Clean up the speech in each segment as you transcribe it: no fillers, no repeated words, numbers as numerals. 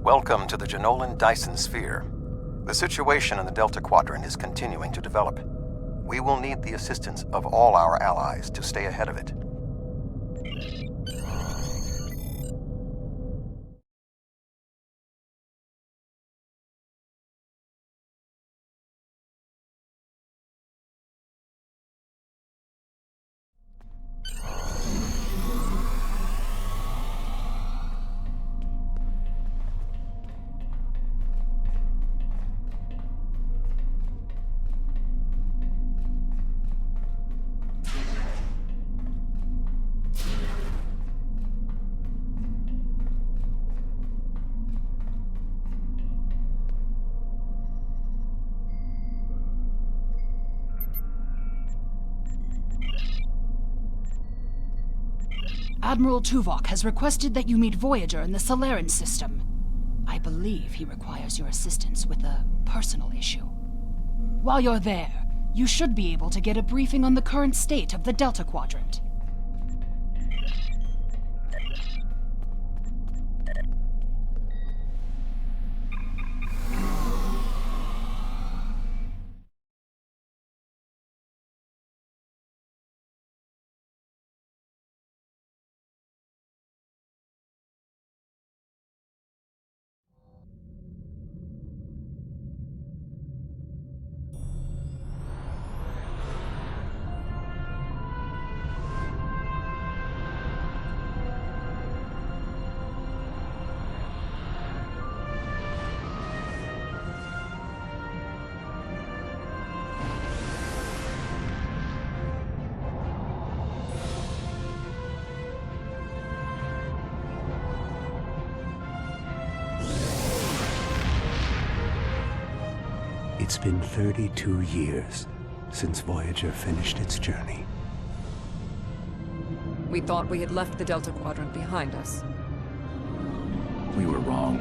Welcome to the Janolan Dyson Sphere. The situation in the Delta Quadrant is continuing to develop. We will need the assistance of all our allies to stay ahead of it. Admiral Tuvok has requested that you meet Voyager in the Solaran system. I believe he requires your assistance with a personal issue. While you're there, you should be able to get a briefing on the current state of the Delta Quadrant. It's been 32 years since Voyager finished its journey. We thought we had left the Delta Quadrant behind us. We were wrong.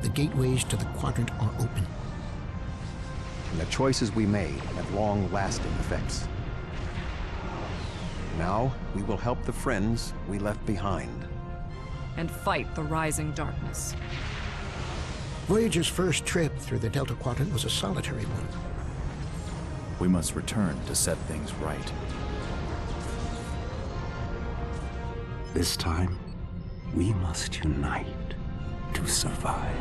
The gateways to the quadrant are open. And the choices we made have long-lasting effects. Now, we will help the friends we left behind. And fight the rising darkness. Voyager's first trip through the Delta Quadrant was a solitary one. We must return to set things right. This time, we must unite to survive.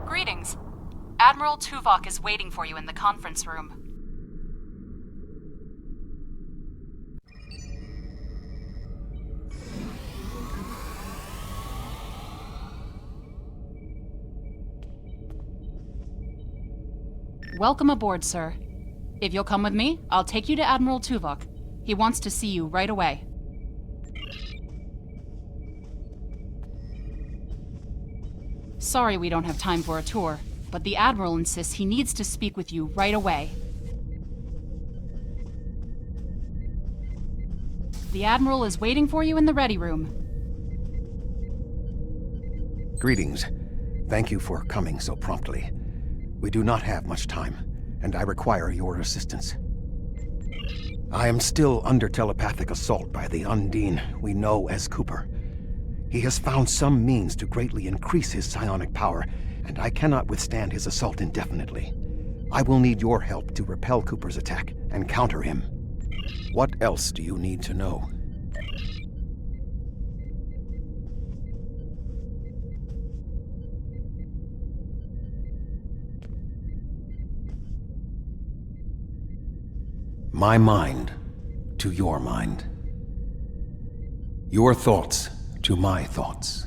Greetings. Admiral Tuvok is waiting for you in the conference room. Welcome aboard, sir. If you'll come with me, I'll take you to Admiral Tuvok. He wants to see you right away. Sorry we don't have time for a tour, but the Admiral insists he needs to speak with you right away. The Admiral is waiting for you in the ready room. Greetings. Thank you for coming so promptly. We do not have much time, and I require your assistance. I am still under telepathic assault by the Undine we know as Cooper. He has found some means to greatly increase his psionic power, and I cannot withstand his assault indefinitely. I will need your help to repel Cooper's attack and counter him. What else do you need to know? My mind to your mind. Your thoughts to my thoughts.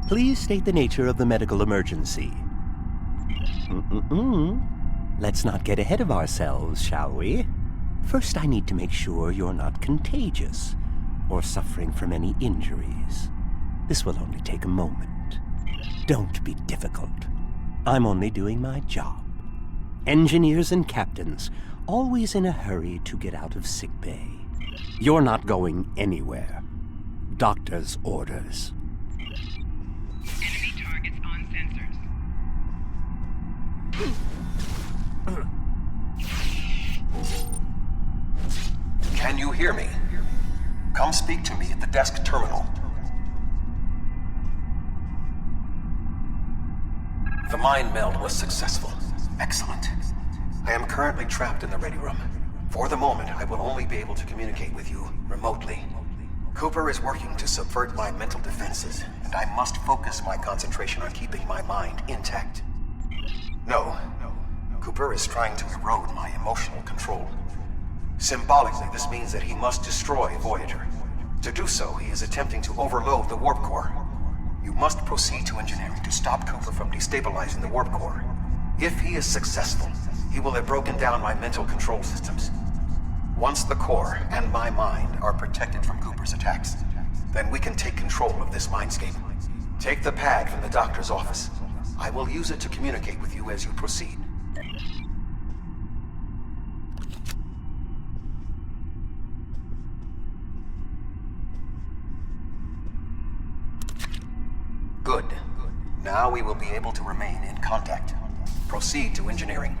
Please state the nature of the medical emergency. Let's not get ahead of ourselves, shall we? First, I need to make sure you're not contagious or suffering from any injuries. This will only take a moment. Don't be difficult. I'm only doing my job. Engineers and captains, always in a hurry to get out of sickbay. You're not going anywhere. Doctor's orders. Enemy targets on sensors. Can you hear me? Come speak to me at the desk terminal. The mind meld was successful. Excellent. I am currently trapped in the ready room. For the moment, I will only be able to communicate with you remotely. Cooper is working to subvert my mental defenses, and I must focus my concentration on keeping my mind intact. No. Cooper is trying to erode my emotional control. Symbolically, this means that he must destroy Voyager. To do so, he is attempting to overload the warp core. You must proceed to engineering to stop Cooper from destabilizing the warp core. If he is successful, he will have broken down my mental control systems. Once the core and my mind are protected from Cooper's attacks, then we can take control of this Mindscape. Take the pad from the doctor's office. I will use it to communicate with you as you proceed. Good. Now we will be able to remain in contact. Proceed to engineering.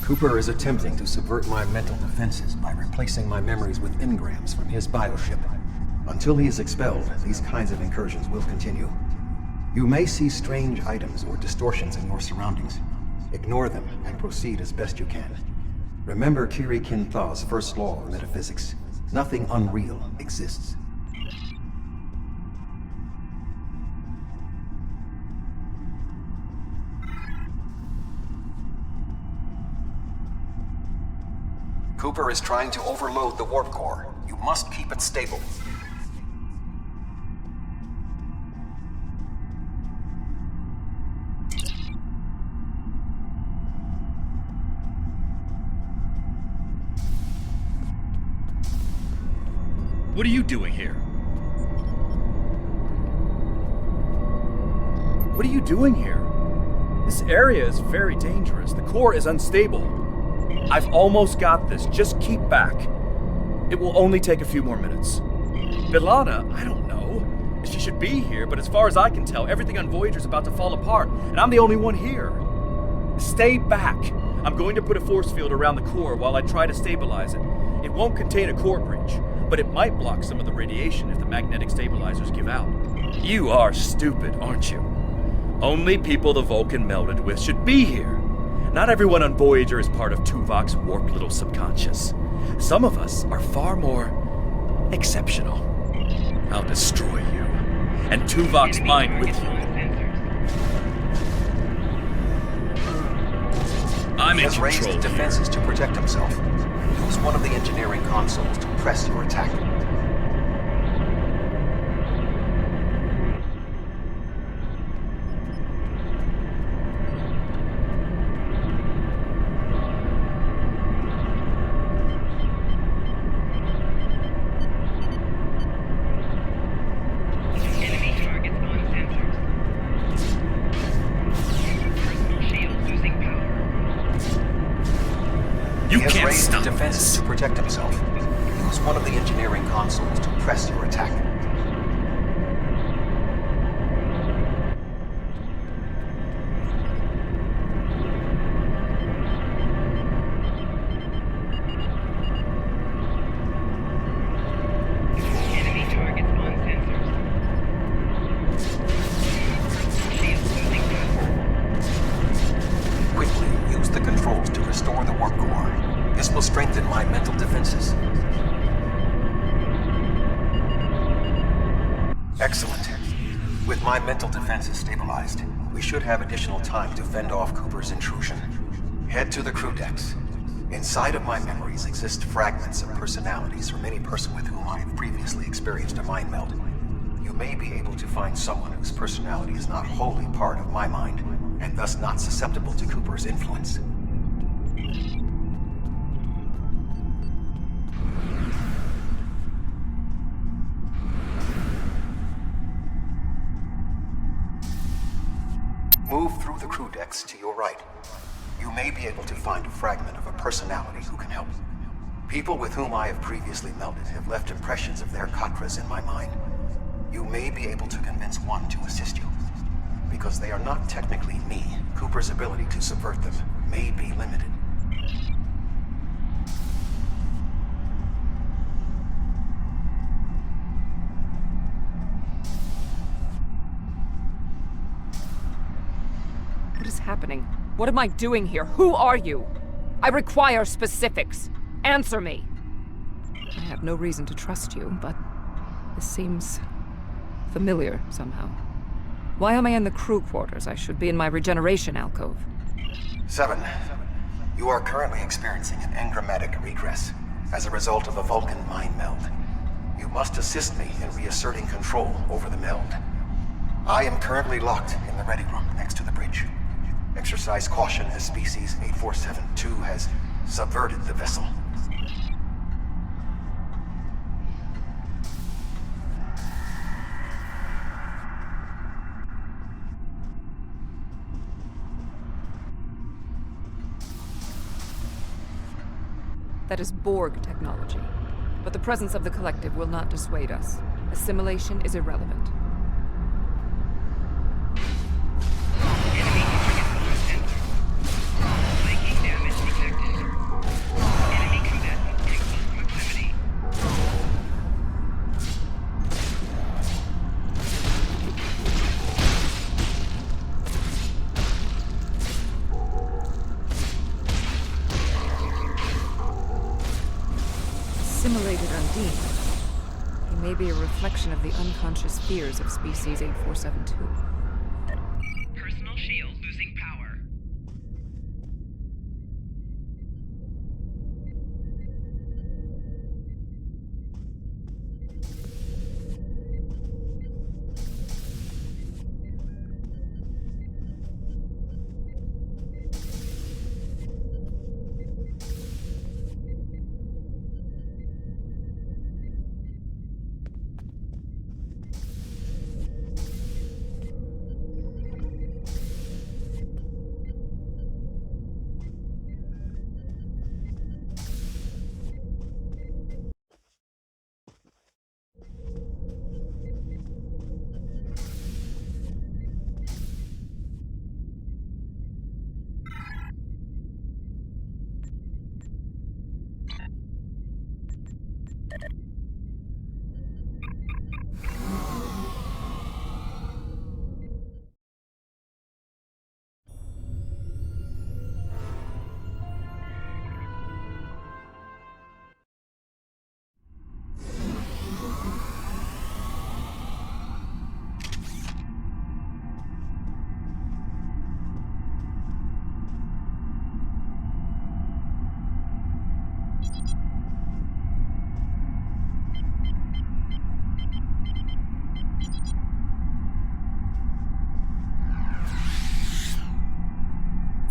Cooper is attempting to subvert my mental defenses by replacing my memories with engrams from his bioship. Until he is expelled, these kinds of incursions will continue. You may see strange items or distortions in your surroundings. Ignore them and proceed as best you can. Remember Kiri Kintha's first law of metaphysics. Nothing unreal exists. Cooper is trying to overload the warp core. You must keep it stable. What are you doing here? What are you doing here? This area is very dangerous. The core is unstable. I've almost got this. Just keep back. It will only take a few more minutes. B'Elanna, I don't know. She should be here, but as far as I can tell, everything on Voyager's about to fall apart, and I'm the only one here. Stay back. I'm going to put a force field around the core while I try to stabilize it. It won't contain a core breach, but it might block some of the radiation if the magnetic stabilizers give out. You are stupid, aren't you? Only people the Vulcan melded with should be here. Not everyone on Voyager is part of Tuvok's warped little subconscious. Some of us are far more exceptional. I'll destroy you, and Tuvok's mind with you. I'm in control. He has raised his defenses to protect himself. Use one of the engineering consoles to press your attack. protect himself, use one of the engineering consoles to press your attack. Enemy targets on sensors. Shield losing power. Quickly use the controls to restore the warp core. This will strengthen my mental defenses. Excellent. With my mental defenses stabilized, we should have additional time to fend off Cooper's intrusion. Head to the crew decks. Inside of my memories exist fragments of personalities from any person with whom I have previously experienced a mind meld. You may be able to find someone whose personality is not wholly part of my mind, and thus not susceptible to Cooper's influence. Move through the crew decks to your right. You may be able to find a fragment of a personality who can help. People with whom I have previously melded have left impressions of their Katras in my mind. You may be able to convince one to assist you. Because they are not technically me, Cooper's ability to subvert them may be limited. What is happening? What am I doing here? Who are you? I require specifics. Answer me. I have no reason to trust you, but this seems familiar somehow. Why am I in the crew quarters? I should be in my regeneration alcove. 7. You are currently experiencing an engrammatic regress as a result of a Vulcan mind meld. You must assist me in reasserting control over the meld. I am currently locked in the ready room next to the bridge. Exercise caution as Species 8472 has subverted the vessel. That is Borg technology. But the presence of the Collective will not dissuade us. Assimilation is irrelevant. Enemy targets on sensor. Psychic damage detected. Enemy combatants in close proximity. Assimilated Undine. He may be a reflection of the unconscious fears of Species 8472. Personal shield losing power.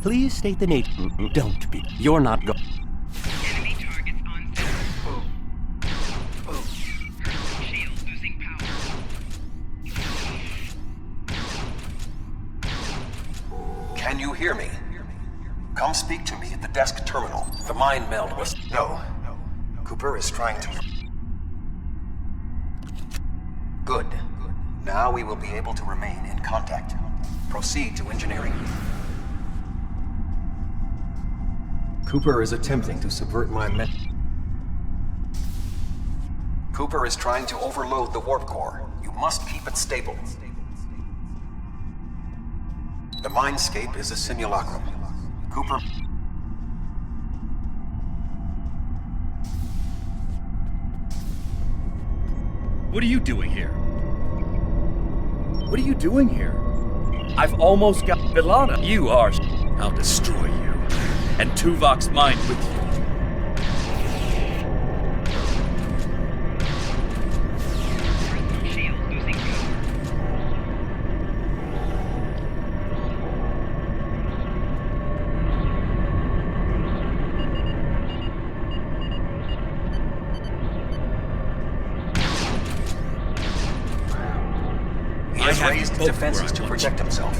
Please state the nature. Don't be. You're not going. Enemy targets on sensor. Personal shield losing power. Can you hear me? Come speak to me at the desk terminal. The mind meld was... No. Cooper is trying to... Good. Now we will be able to remain in contact. Proceed to engineering. Cooper is attempting to subvert my Cooper is trying to overload the warp core. You must keep it stable. The Mindscape is a simulacrum. Cooper... What are you doing here? What are you doing here? I've almost got Milana. You are... I'll destroy you. And Tuvok's mind with you. Shield losing power. He has raised defenses to protect himself.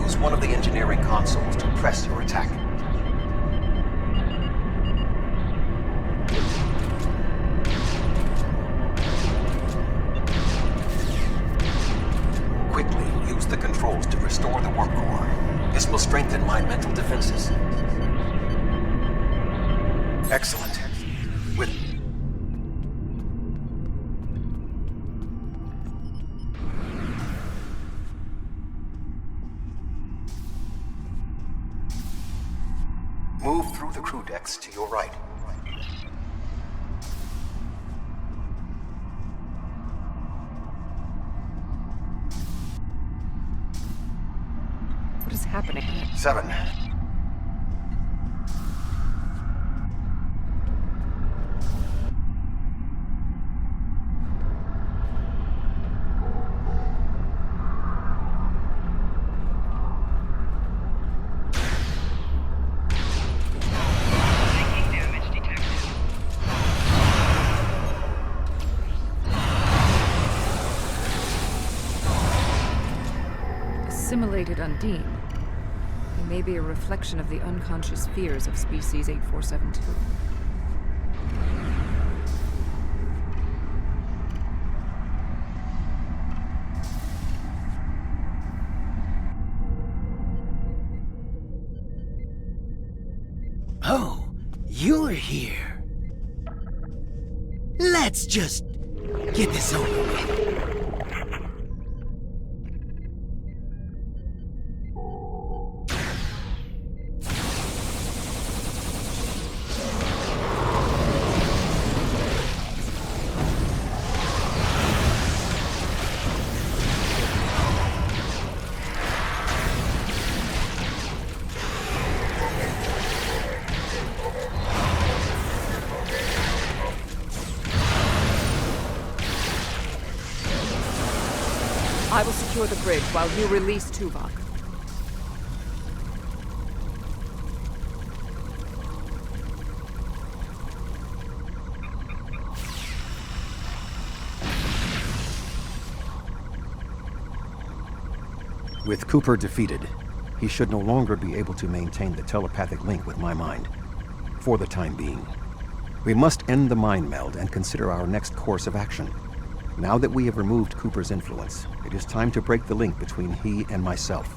Use one of the engineering consoles to press your attack. Quickly use the controls to restore the warp core. This will strengthen my mental defenses. Excellent. With... Move through the crew decks to your right. What is happening? 7. Taking damage detected. Assimilated Undine. It may be a reflection of the unconscious fears of Species 8472. Oh, you're here. Let's just get this over with. I will secure the bridge while you release Tuvok. With Cooper defeated, he should no longer be able to maintain the telepathic link with my mind. For the time being. We must end the mind meld and consider our next course of action. Now that we have removed Cooper's influence, it is time to break the link between he and myself.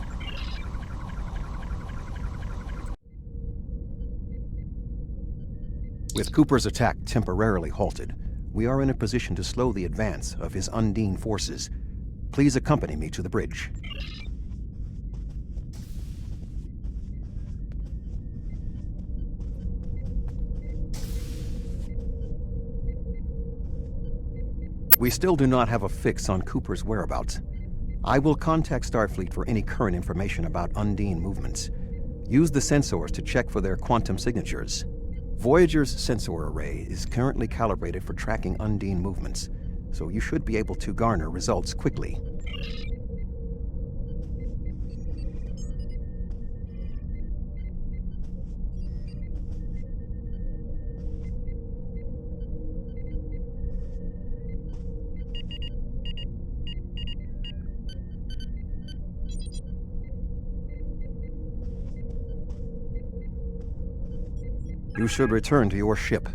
With Cooper's attack temporarily halted, we are in a position to slow the advance of his Undine forces. Please accompany me to the bridge. We still do not have a fix on Cooper's whereabouts. I will contact Starfleet for any current information about Undine movements. Use the sensors to check for their quantum signatures. Voyager's sensor array is currently calibrated for tracking Undine movements, so you should be able to garner results quickly. You should return to your ship.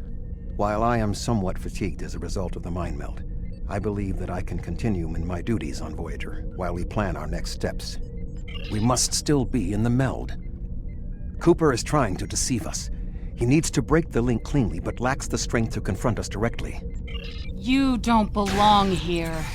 While I am somewhat fatigued as a result of the mind meld, I believe that I can continue in my duties on Voyager while we plan our next steps. We must still be in the meld. Cooper is trying to deceive us. He needs to break the link cleanly, but lacks the strength to confront us directly. You don't belong here.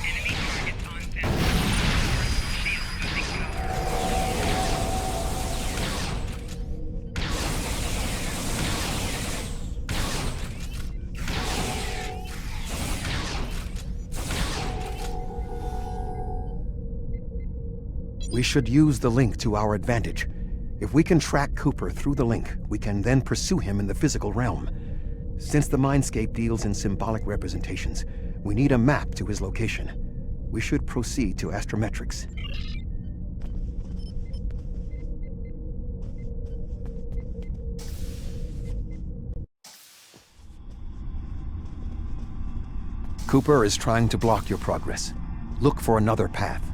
We should use the link to our advantage. If we can track Cooper through the link, we can then pursue him in the physical realm. Since the Mindscape deals in symbolic representations, we need a map to his location. We should proceed to astrometrics. Cooper is trying to block your progress. Look for another path.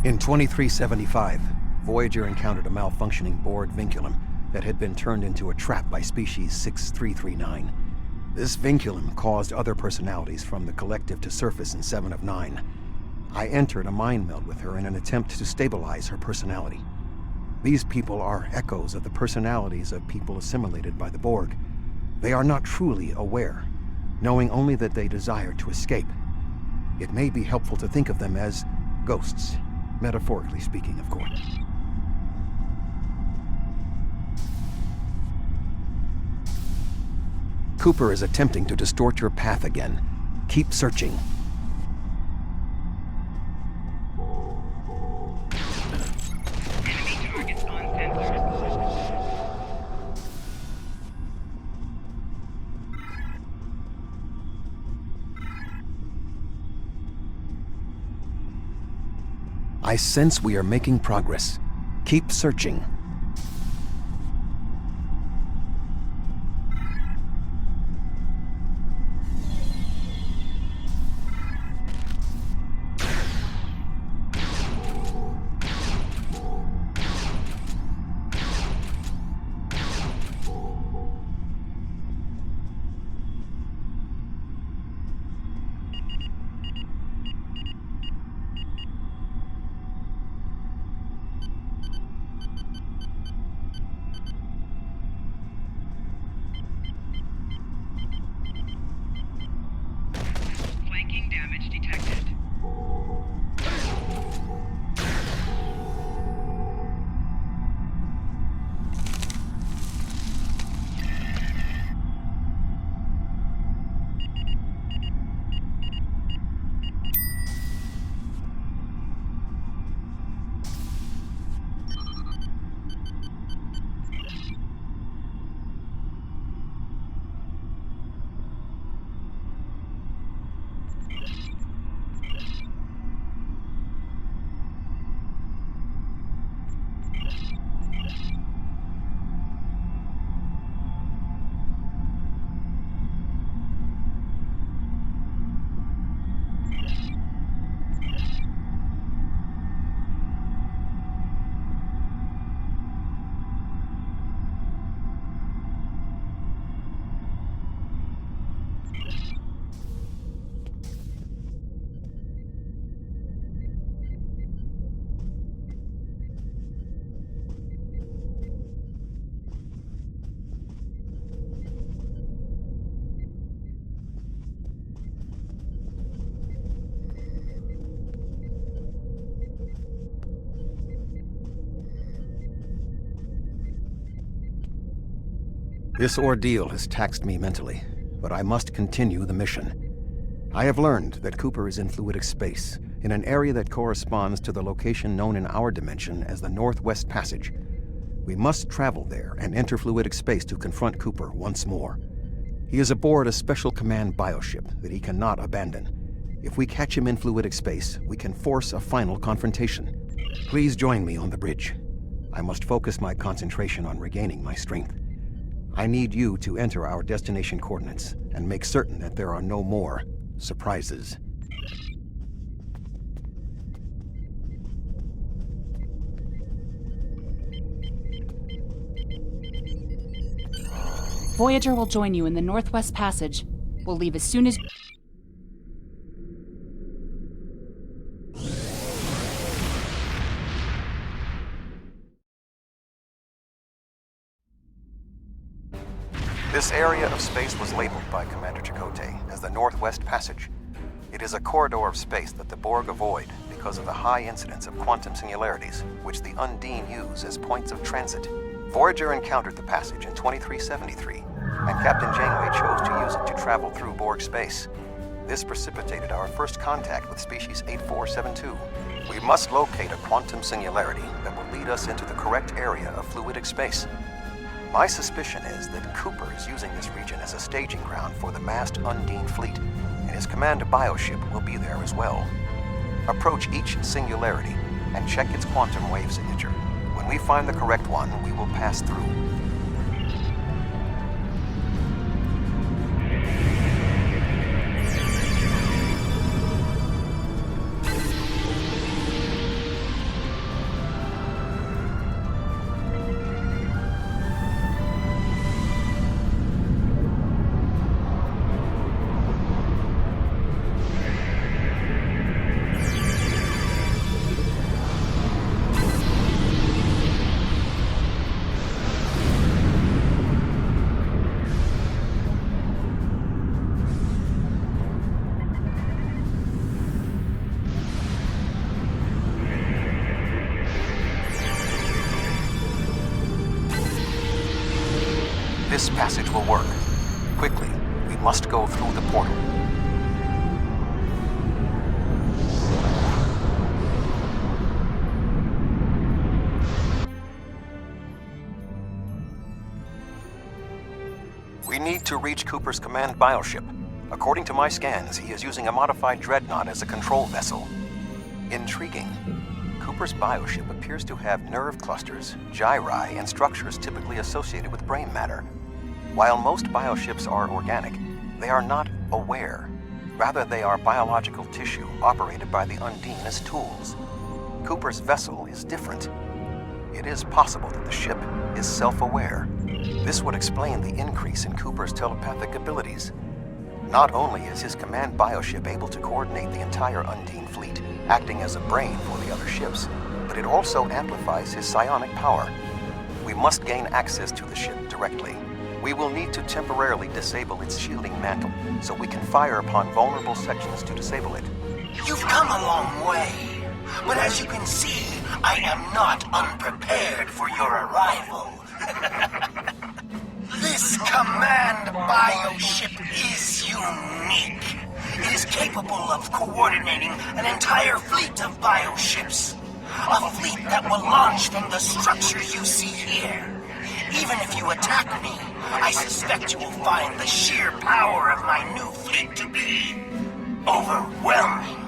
In 2375, Voyager encountered a malfunctioning board vinculum that had been turned into a trap by species 6339. This vinculum caused other personalities from the collective to surface in 7 of 9. I entered a mind meld with her in an attempt to stabilize her personality. These people are echoes of the personalities of people assimilated by the Borg. They are not truly aware, knowing only that they desire to escape. It may be helpful to think of them as ghosts. Metaphorically speaking, of course. Cooper is attempting to distort your path again. Keep searching. Enemy targets on sensor. I sense we are making progress. Keep searching. Flanking damage detected. This ordeal has taxed me mentally, but I must continue the mission. I have learned that Cooper is in fluidic space, in an area that corresponds to the location known in our dimension as the Northwest Passage. We must travel there and enter fluidic space to confront Cooper once more. He is aboard a special command bioship that he cannot abandon. If we catch him in fluidic space, we can force a final confrontation. Please join me on the bridge. I must focus my concentration on regaining my strength. I need you to enter our destination coordinates and make certain that there are no more surprises. Voyager will join you in the Northwest Passage. We'll leave as soon as... This area of space was labeled by Commander Chakotay as the Northwest Passage. It is a corridor of space that the Borg avoid because of the high incidence of quantum singularities, which the Undine use as points of transit. Voyager encountered the passage in 2373, and Captain Janeway chose to use it to travel through Borg space. This precipitated our first contact with species 8472. We must locate a quantum singularity that will lead us into the correct area of fluidic space. My suspicion is that Cooper is using this region as a staging ground for the massed Undine fleet, and his command bioship will be there as well. Approach each singularity and check its quantum wave signature. When we find the correct one, we will pass through. This passage will work. Quickly, we must go through the portal. We need to reach Cooper's command bioship. According to my scans, he is using a modified dreadnought as a control vessel. Intriguing. Cooper's bioship appears to have nerve clusters, gyri, and structures typically associated with brain matter. While most bioships are organic, they are not aware. Rather, they are biological tissue operated by the Undine as tools. Cooper's vessel is different. It is possible that the ship is self-aware. This would explain the increase in Cooper's telepathic abilities. Not only is his command bioship able to coordinate the entire Undine fleet, acting as a brain for the other ships, but it also amplifies his psionic power. We must gain access to the ship directly. We will need to temporarily disable its shielding mantle, so we can fire upon vulnerable sections to disable it. You've come a long way, but as you can see, I am not unprepared for your arrival. This command bioship is unique. It is capable of coordinating an entire fleet of bioships. A fleet that will launch from the structure you see here. Even if you attack me, I suspect you will find the sheer power of my new fleet to be overwhelming.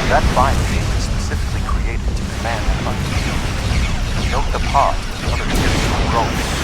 That bioship is specifically created to command an Undine. Note the pods that the other ships are growing.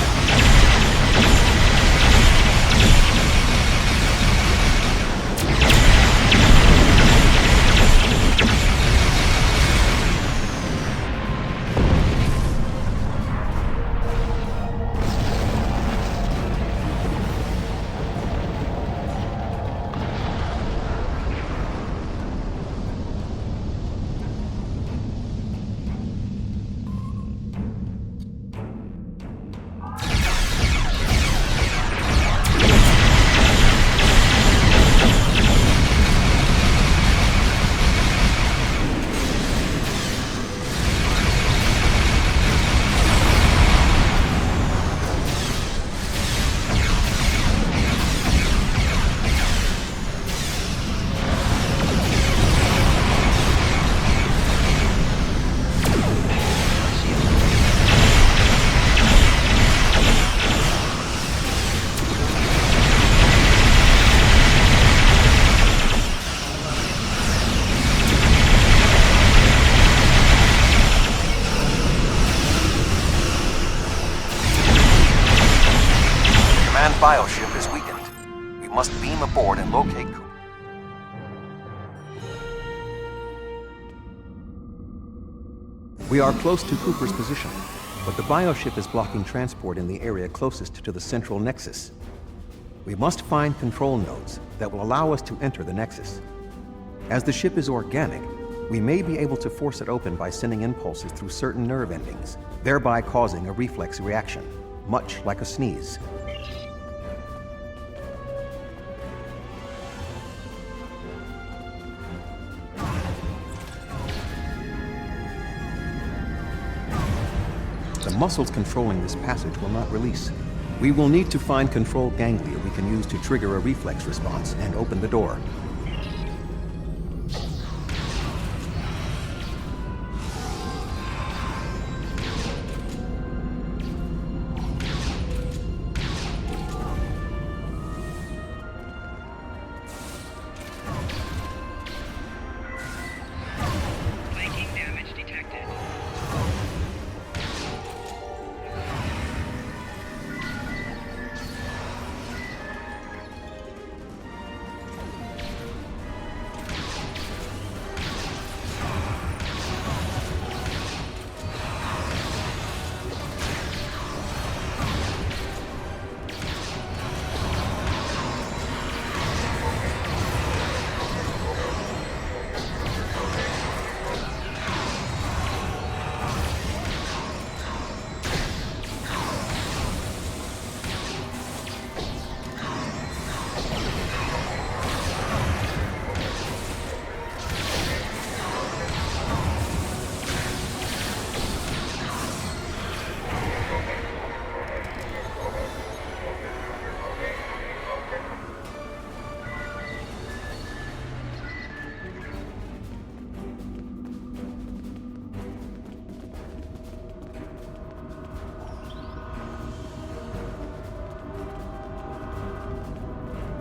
bioship is weakened. We must beam aboard and locate Cooper. We are close to Cooper's position, but the bioship is blocking transport in the area closest to the central nexus. We must find control nodes that will allow us to enter the nexus. As the ship is organic, we may be able to force it open by sending impulses through certain nerve endings, thereby causing a reflex reaction, much like a sneeze. The muscles controlling this passage will not release. We will need to find control ganglia we can use to trigger a reflex response and open the door. Flanking damage detected.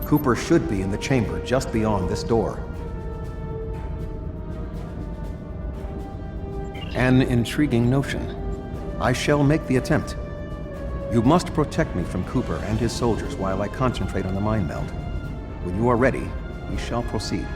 Cooper should be in the chamber just beyond this door. An intriguing notion. I shall make the attempt. You must protect me from Cooper and his soldiers while I concentrate on the mind meld. When you are ready, we shall proceed.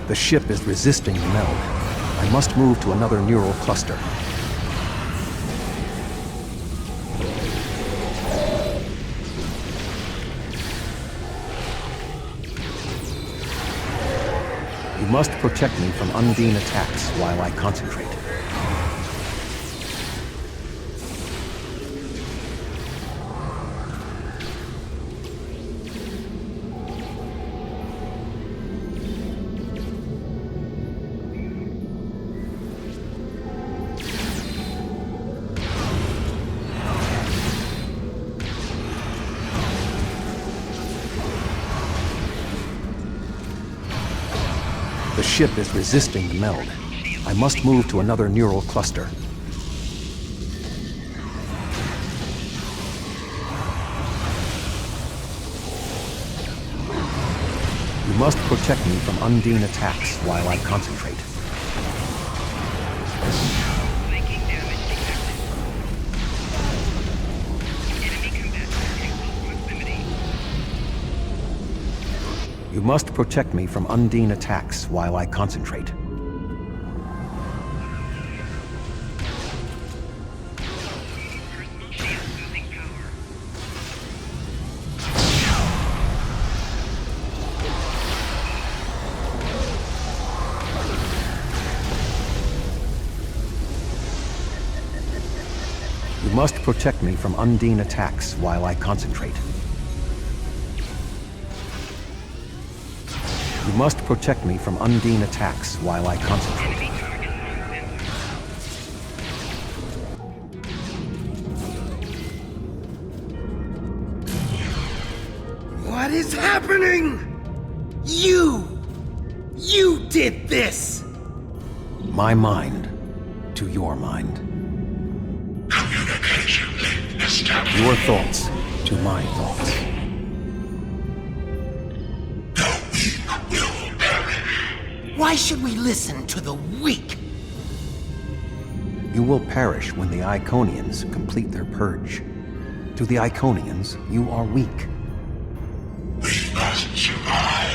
The ship is resisting the meld. I must move to another neural cluster. You must protect me from Undine attacks while I concentrate. The ship is resisting the meld. I must move to another neural cluster. You must protect me from Undine attacks while I concentrate. Flanking damage detected. Enemy combatants in close proximity. You must protect me from Undine attacks while I concentrate. Personal shield losing power. You must protect me from Undine attacks while I concentrate. You must protect me from Undine attacks while I concentrate. Enemy target on sensor. What is happening? You did this! My mind to your mind. Communication link established. Your thoughts to my thoughts. The weak will perish. Why should we listen to the weak? You will perish when the Iconians complete their purge. To the Iconians, you are weak. We must survive.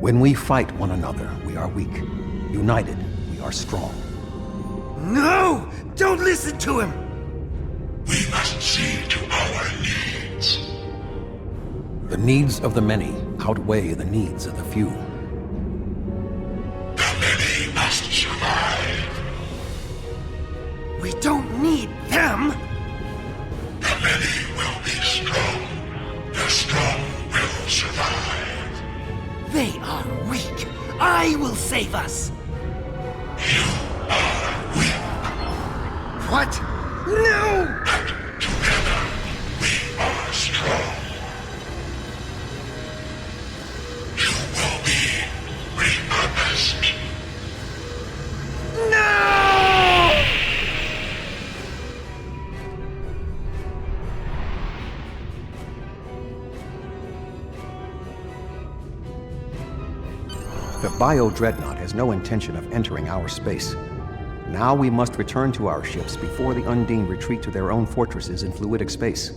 When we fight one another, we are weak. United, we are strong. No! Don't listen to him! We must see to our needs. The needs of the many outweigh the needs of the few. The many must survive. We don't need them! The many will be strong. The strong will survive. They are weak. I will save us. You are weak. What? No! But together, we are strong. You will be repurposed. No! The Bio-Dreadnought has no intention of entering our space. Now we must return to our ships before the Undine retreat to their own fortresses in fluidic space.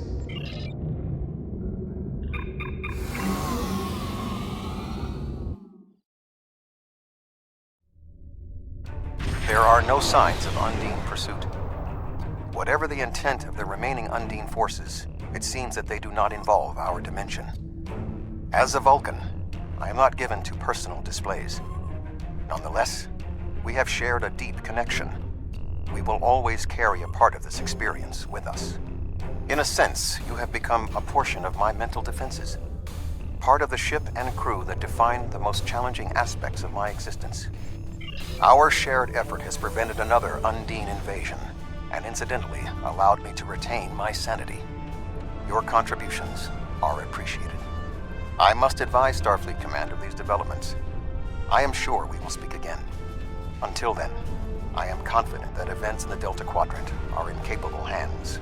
There are no signs of Undine pursuit. Whatever the intent of the remaining Undine forces, it seems that they do not involve our dimension. As a Vulcan, I am not given to personal displays. Nonetheless, we have shared a deep connection. We will always carry a part of this experience with us. In a sense, you have become a portion of my mental defenses. Part of the ship and crew that define the most challenging aspects of my existence. Our shared effort has prevented another Undine invasion, and incidentally allowed me to retain my sanity. Your contributions are appreciated. I must advise Starfleet Command of these developments. I am sure we will speak again. Until then, I am confident that events in the Delta Quadrant are in capable hands.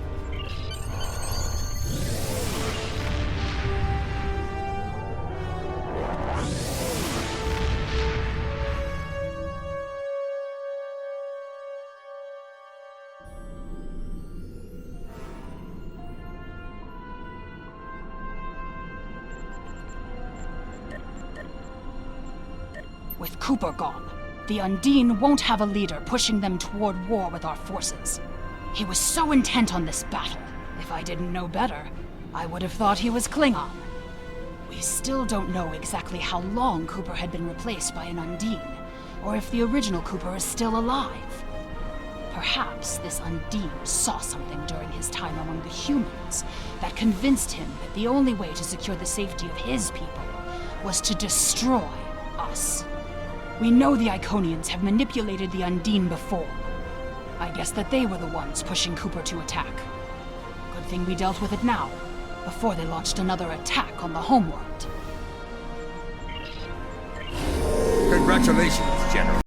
With Cooper gone, the Undine won't have a leader pushing them toward war with our forces. He was so intent on this battle. If I didn't know better, I would have thought he was Klingon. We still don't know exactly how long Cooper had been replaced by an Undine, or if the original Cooper is still alive. Perhaps this Undine saw something during his time among the humans that convinced him that the only way to secure the safety of his people was to destroy us. We know the Iconians have manipulated the Undine before. I guess that they were the ones pushing Cooper to attack. Good thing we dealt with it now, before they launched another attack on the homeworld. Congratulations, General.